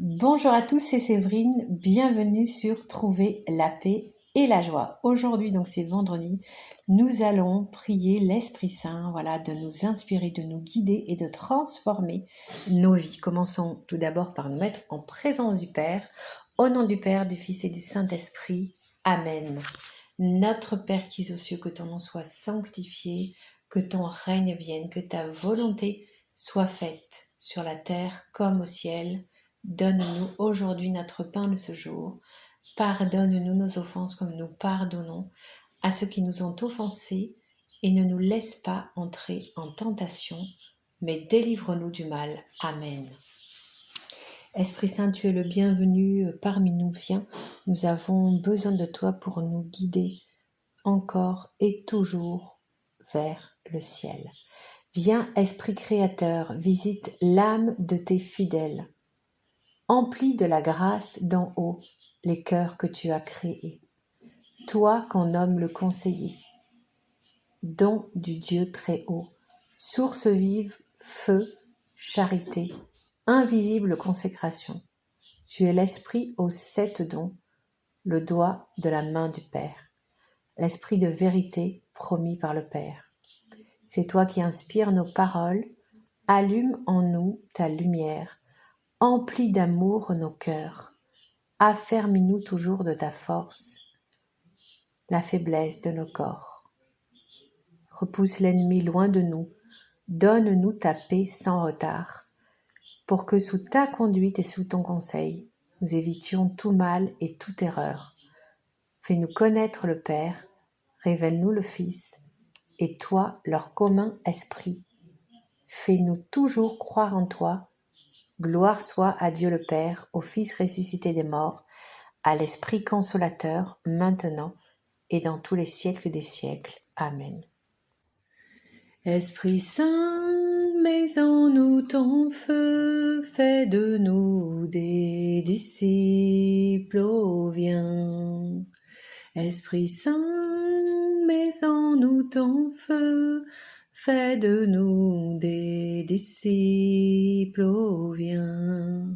Bonjour à tous, c'est Séverine, bienvenue sur Trouver la paix et la joie. Aujourd'hui, donc c'est vendredi, nous allons prier l'Esprit Saint, voilà, de nous inspirer, de nous guider et de transformer nos vies. Commençons tout d'abord par nous mettre en présence du Père, au nom du Père, du Fils et du Saint-Esprit. Amen. Notre Père qui es aux cieux, que ton nom soit sanctifié, que ton règne vienne, que ta volonté soit faite sur la terre comme au ciel. Donne-nous aujourd'hui notre pain de ce jour. Pardonne-nous nos offenses comme nous pardonnons à ceux qui nous ont offensés et ne nous laisse pas entrer en tentation, mais délivre-nous du mal. Amen. Esprit Saint, tu es le bienvenu parmi nous. Viens, nous avons besoin de toi pour nous guider encore et toujours vers le ciel. Viens, Esprit Créateur, visite l'âme de tes fidèles. Emplis de la grâce d'en haut les cœurs que tu as créés. Toi qu'on nomme le conseiller, don du Dieu très haut, source vive, feu, charité, invisible consécration. Tu es l'esprit aux 7 dons, le doigt de la main du Père, l'esprit de vérité promis par le Père. C'est toi qui inspires nos paroles, allume en nous ta lumière, emplis d'amour nos cœurs. Affermis-nous toujours de ta force, la faiblesse de nos corps. Repousse l'ennemi loin de nous, donne-nous ta paix sans retard, pour que sous ta conduite et sous ton conseil, nous évitions tout mal et toute erreur. Fais-nous connaître le Père, révèle-nous le Fils, et toi leur commun esprit. Fais-nous toujours croire en toi. Gloire soit à Dieu le Père, au Fils ressuscité des morts, à l'Esprit consolateur, maintenant et dans tous les siècles des siècles. Amen. Esprit Saint, mets en nous ton feu, fais de nous des disciples, oh viens. Esprit Saint, mets en nous ton feu, fais de nous des disciples, oh viens.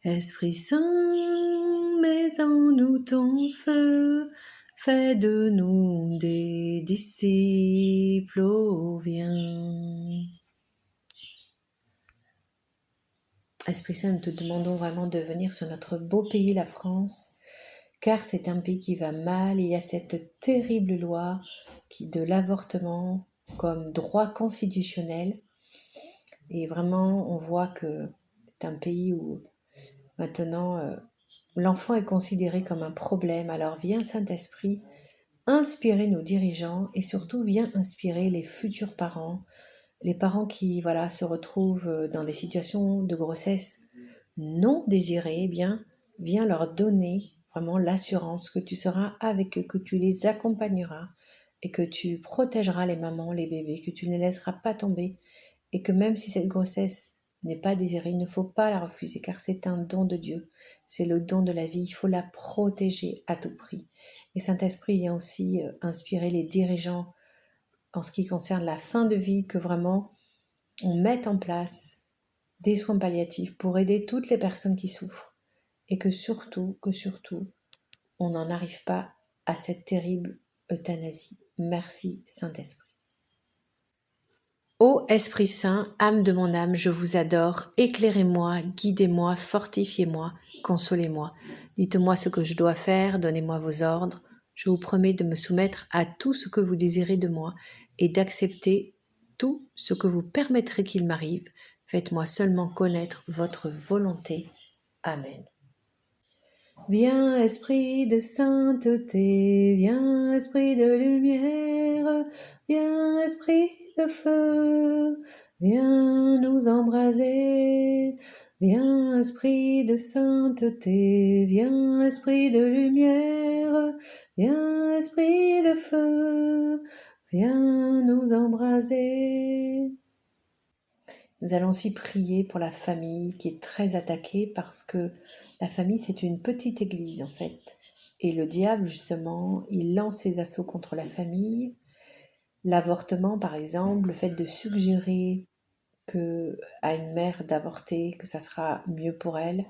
Esprit Saint, mets en nous ton feu, fais de nous des disciples, oh viens. Esprit Saint, nous te demandons vraiment de venir sur notre beau pays, la France, car c'est un pays qui va mal. Il y a cette terrible loi de l'avortement comme droit constitutionnel. Et vraiment, on voit que c'est un pays où maintenant l'enfant est considéré comme un problème. Alors viens, Saint-Esprit, inspirer nos dirigeants et surtout viens inspirer les futurs parents, les parents qui se retrouvent dans des situations de grossesse non désirées. Eh bien, viens leur donner vraiment l'assurance que tu seras avec eux, que tu les accompagneras et que tu protégeras les mamans, les bébés, que tu ne les laisseras pas tomber et que même si cette grossesse n'est pas désirée, il ne faut pas la refuser car c'est un don de Dieu, c'est le don de la vie, il faut la protéger à tout prix. Et Saint-Esprit vient aussi inspirer les dirigeants en ce qui concerne la fin de vie, que vraiment on mette en place des soins palliatifs pour aider toutes les personnes qui souffrent et que surtout, on n'en arrive pas à cette terrible euthanasie. Merci Saint-Esprit. Ô Esprit Saint, âme de mon âme, je vous adore, éclairez-moi, guidez-moi, fortifiez-moi, consolez-moi. Dites-moi ce que je dois faire, donnez-moi vos ordres. Je vous promets de me soumettre à tout ce que vous désirez de moi et d'accepter tout ce que vous permettrez qu'il m'arrive. Faites-moi seulement connaître votre volonté. Amen. Viens, esprit de sainteté, viens, esprit de lumière, viens, esprit de feu, viens nous embraser. Viens, esprit de sainteté, viens, esprit de lumière, viens, esprit de feu, viens nous embraser. Nous allons aussi prier pour la famille qui est très attaquée parce que la famille, c'est une petite église en fait. Et le diable, justement, il lance ses assauts contre la famille. L'avortement, par exemple, le fait de suggérer que à une mère d'avorter, que ça sera mieux pour elle.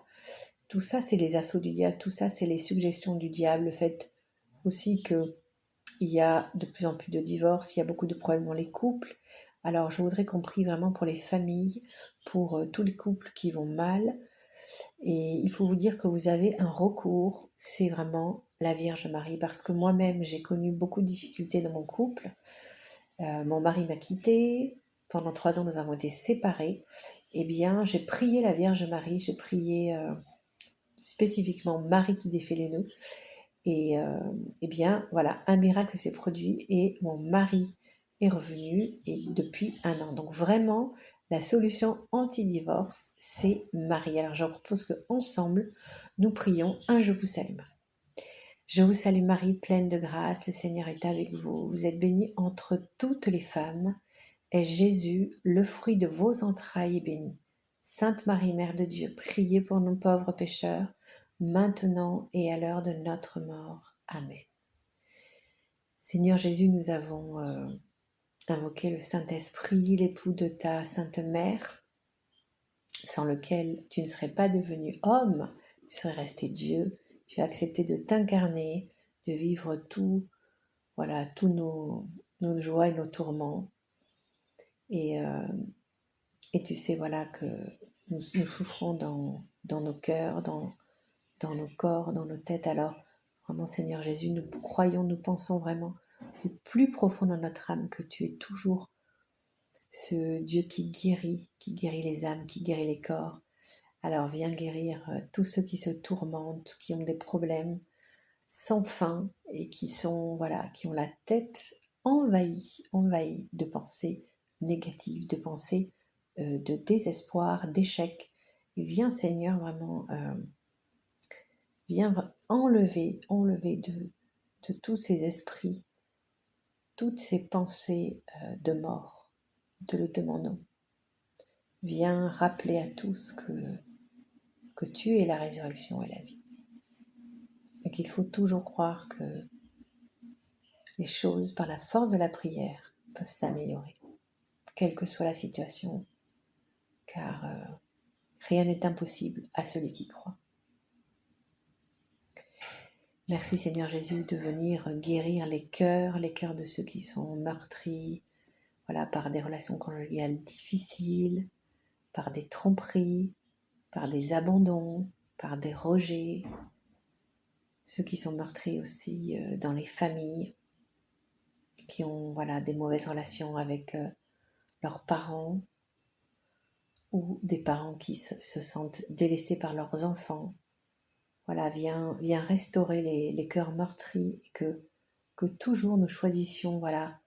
Tout ça, c'est les assauts du diable, tout ça, c'est les suggestions du diable, le fait aussi que il y a de plus en plus de divorces, il y a beaucoup de problèmes dans les couples. Alors, je voudrais qu'on prie vraiment pour les familles, pour tous les couples qui vont mal. Et il faut vous dire que vous avez un recours, c'est vraiment la Vierge Marie, parce que moi-même, j'ai connu beaucoup de difficultés dans mon couple. Mon mari m'a quittée, pendant 3 ans, nous avons été séparés. Eh bien, j'ai prié la Vierge Marie, j'ai prié spécifiquement Marie qui défait les nœuds. Et eh bien, voilà, un miracle s'est produit et mon mari est revenu et depuis 1 an. Donc vraiment, la solution anti-divorce, c'est Marie. Alors je propose qu'ensemble, nous prions un Je vous salue Marie. Je vous salue Marie, pleine de grâce, le Seigneur est avec vous. Vous êtes bénie entre toutes les femmes et Jésus, le fruit de vos entrailles, est béni. Sainte Marie, Mère de Dieu, priez pour nous pauvres pécheurs, maintenant et à l'heure de notre mort. Amen. Seigneur Jésus, nous avons invoqué le Saint-Esprit, l'époux de ta Sainte Mère, sans lequel tu ne serais pas devenu homme, tu serais resté Dieu. Tu as accepté de t'incarner, de vivre tous nos joies et nos tourments. Et tu sais, voilà, que nous souffrons dans nos cœurs, dans nos corps, dans nos têtes. Alors, vraiment, Seigneur Jésus, nous croyons, nous pensons vraiment du plus profond dans notre âme que tu es toujours ce Dieu qui guérit les âmes, qui guérit les corps. Alors, viens guérir tous ceux qui se tourmentent, qui ont des problèmes sans fin et qui sont, voilà, qui ont la tête envahie de pensées négatives, de pensées de désespoir, d'échec. Et viens Seigneur vraiment, viens enlever de tous ces esprits, toutes ces pensées de mort. Te le demandons. Viens rappeler à tous que tu es la résurrection et la vie. Et qu'il faut toujours croire que les choses, par la force de la prière, peuvent s'améliorer, quelle que soit la situation, car rien n'est impossible à celui qui croit. Merci Seigneur Jésus de venir guérir les cœurs de ceux qui sont meurtris, voilà, par des relations conjugales difficiles, par des tromperies, par des abandons, par des rejets, ceux qui sont meurtris aussi dans les familles, qui ont, voilà, des mauvaises relations avec leurs parents, ou des parents qui se sentent délaissés par leurs enfants. Voilà, viens restaurer les cœurs meurtris et que toujours nous choisissions, voilà,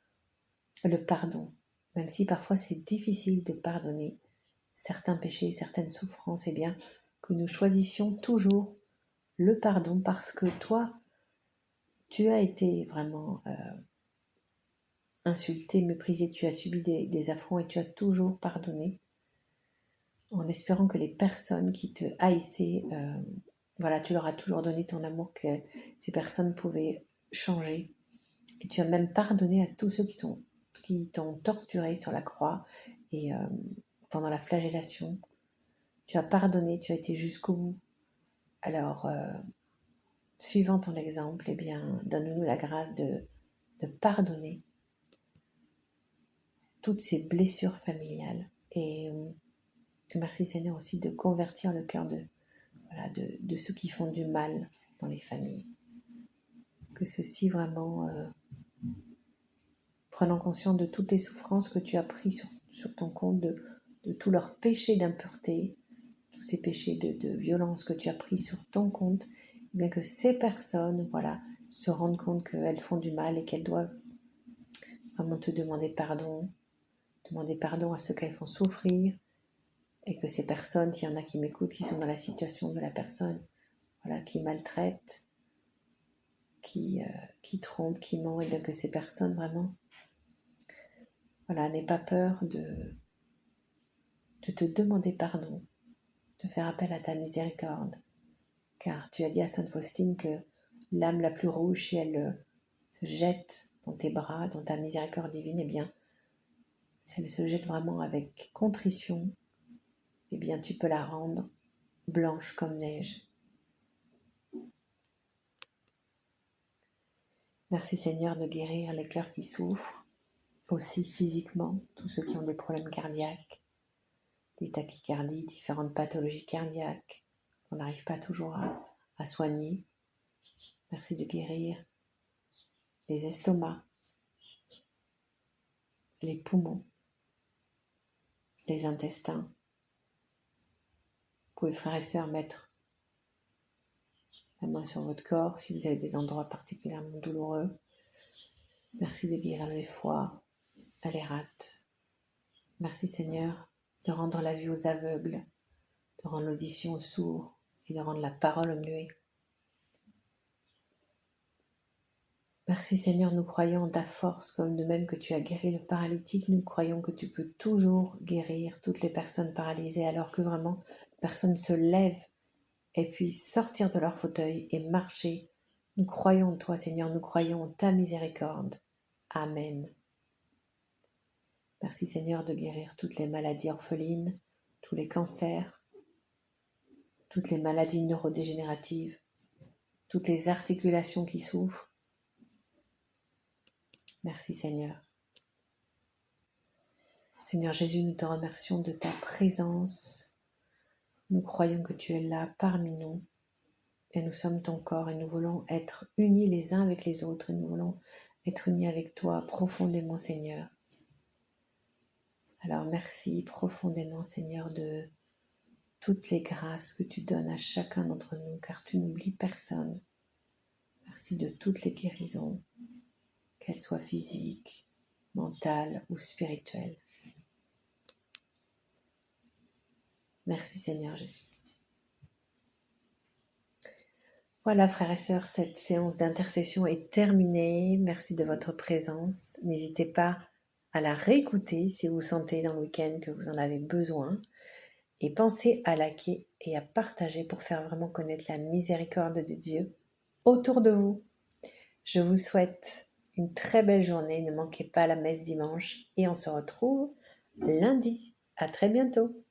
le pardon. Même si parfois c'est difficile de pardonner certains péchés, certaines souffrances, eh bien que nous choisissions toujours le pardon parce que toi, tu as été vraiment insulté, méprisé, tu as subi des affronts et tu as toujours pardonné, en espérant que les personnes qui te haïssaient, voilà, tu leur as toujours donné ton amour, que ces personnes pouvaient changer. Et tu as même pardonné à tous ceux qui t'ont torturé sur la croix et pendant la flagellation. Tu as pardonné, tu as été jusqu'au bout. Alors, suivant ton exemple, eh bien, donne-nous la grâce de pardonner toutes ces blessures familiales. Et merci Seigneur aussi de convertir le cœur de ceux qui font du mal dans les familles. Que ceux-ci vraiment, prenant conscience de toutes les souffrances que tu as prises sur ton compte, de tous leurs péchés d'impureté, tous ces péchés de violence que tu as pris sur ton compte, eh bien que ces personnes, voilà, se rendent compte qu'elles font du mal et qu'elles doivent vraiment te demander pardon à ceux qu'elles font souffrir, et que ces personnes, s'il y en a qui m'écoutent, qui sont dans la situation de la personne, voilà, qui maltraite, qui trompe, qui ment, et bien que ces personnes vraiment, voilà, n'aient pas peur de te demander pardon, de faire appel à ta miséricorde, car tu as dit à Sainte Faustine que l'âme la plus rouge, si elle se jette dans tes bras, dans ta miséricorde divine, eh bien, Si elle se jette vraiment avec contrition, eh bien tu peux la rendre blanche comme neige. Merci Seigneur de guérir les cœurs qui souffrent, aussi physiquement, tous ceux qui ont des problèmes cardiaques, des tachycardies, différentes pathologies cardiaques qu'on n'arrive pas toujours à soigner. Merci de guérir les estomacs, les poumons, les intestins. Vous pouvez, frères et sœurs, mettre la main sur votre corps si vous avez des endroits particulièrement douloureux. Merci de guérir les foies, les rate. Merci Seigneur de rendre la vue aux aveugles, de rendre l'audition aux sourds et de rendre la parole aux muets. Merci Seigneur, nous croyons en ta force, comme de même que tu as guéri le paralytique, nous croyons que tu peux toujours guérir toutes les personnes paralysées, alors que vraiment personne se lève et puisse sortir de leur fauteuil et marcher. Nous croyons en toi Seigneur, nous croyons en ta miséricorde. Amen. Merci Seigneur de guérir toutes les maladies orphelines, tous les cancers, toutes les maladies neurodégénératives, toutes les articulations qui souffrent. Merci Seigneur. Seigneur Jésus, nous te remercions de ta présence. Nous croyons que tu es là parmi nous et nous sommes ton corps et nous voulons être unis les uns avec les autres et nous voulons être unis avec toi profondément Seigneur. Alors merci profondément Seigneur de toutes les grâces que tu donnes à chacun d'entre nous car tu n'oublies personne. Merci de toutes les guérisons, qu'elles soient physiques, mentales ou spirituelles. Merci Seigneur Jésus. Voilà frères et sœurs, cette séance d'intercession est terminée. Merci de votre présence. N'hésitez pas à la réécouter si vous sentez dans le week-end que vous en avez besoin. Et pensez à liker et à partager pour faire vraiment connaître la miséricorde de Dieu autour de vous. Je vous souhaite une très belle journée. Ne manquez pas la messe dimanche et on se retrouve lundi. À très bientôt.